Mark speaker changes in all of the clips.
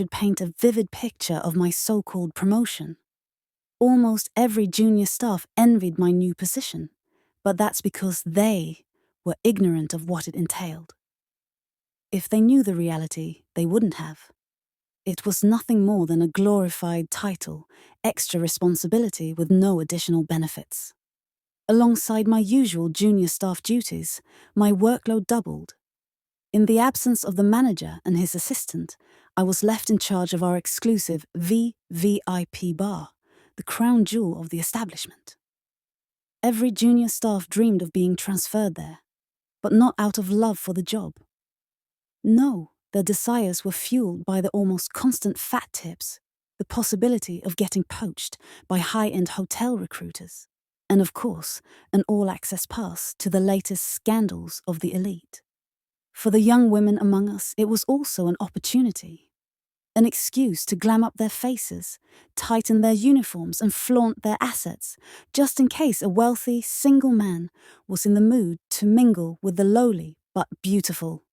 Speaker 1: should paint a vivid picture of my so-called promotion. Almost every junior staff envied my new position, but that's because they were ignorant of what it entailed. If they knew the reality, they wouldn't have. It was nothing more than a glorified title, extra responsibility with no additional benefits. Alongside my usual junior staff duties, my workload doubled. In the absence of the manager and his assistant, I was left in charge of our exclusive VVIP bar, the crown jewel of the establishment. Every junior staff dreamed of being transferred there, but not out of love for the job. No, their desires were fueled by the almost constant fat tips, the possibility of getting poached by high-end hotel recruiters, and of course, an all-access pass to the latest scandals of the elite. For the young women among us, it was also an opportunity, an excuse to glam up their faces, tighten their uniforms and flaunt their assets, just in case a wealthy, single man was in the mood to mingle with the lowly but beautiful.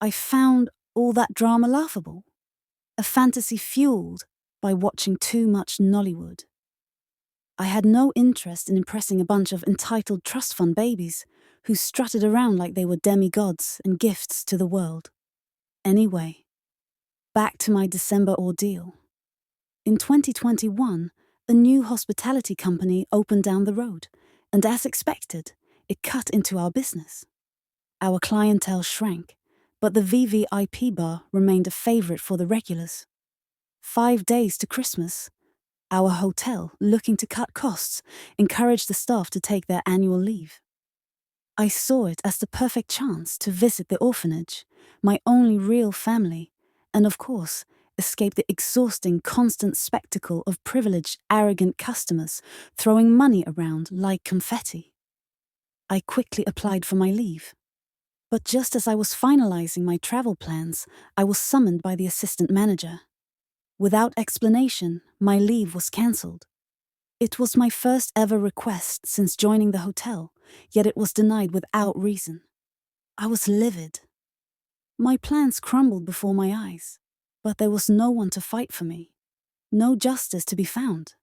Speaker 1: I found all that drama laughable, a fantasy fueled by watching too much Nollywood. I had no interest in impressing a bunch of entitled trust fund babies who strutted around like they were demigods and gifts to the world. Anyway, back to my December ordeal. In 2021, a new hospitality company opened down the road, and as expected, it cut into our business. Our clientele shrank, but the VVIP bar remained a favorite for the regulars. 5 days to Christmas, our hotel, looking to cut costs, encouraged the staff to take their annual leave. I saw it as the perfect chance to visit the orphanage, my only real family, and of course, escape the exhausting constant spectacle of privileged, arrogant customers throwing money around like confetti. I quickly applied for my leave. But just as I was finalizing my travel plans, I was summoned by the assistant manager. Without explanation, my leave was cancelled. It was my first ever request since joining the hotel, yet it was denied without reason. I was livid. My plans crumbled before my eyes, but there was no one to fight for me, no justice to be found.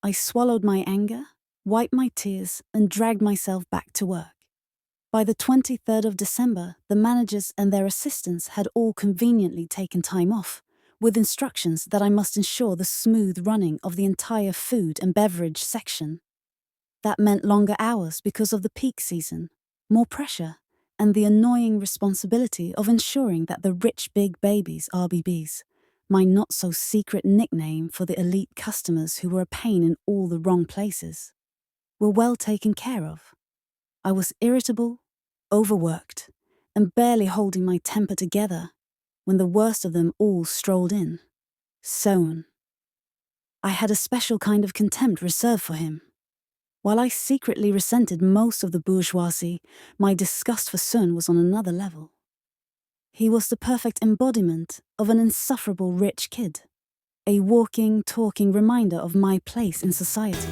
Speaker 1: I swallowed my anger, wiped my tears, and dragged myself back to work. By the 23rd of December, the managers and their assistants had all conveniently taken time off, with instructions that I must ensure the smooth running of the entire food and beverage section. That meant longer hours because of the peak season, more pressure, and the annoying responsibility of ensuring that the rich big babies, RBBs, my not-so-secret nickname for the elite customers who were a pain in all the wrong places, were well taken care of. I was irritable, overworked, and barely holding my temper together when the worst of them all strolled in. Sohn. I had a special kind of contempt reserved for him. While I secretly resented most of the bourgeoisie, my disgust for Sohn was on another level. He was the perfect embodiment of an insufferable rich kid, a walking, talking reminder of my place in society.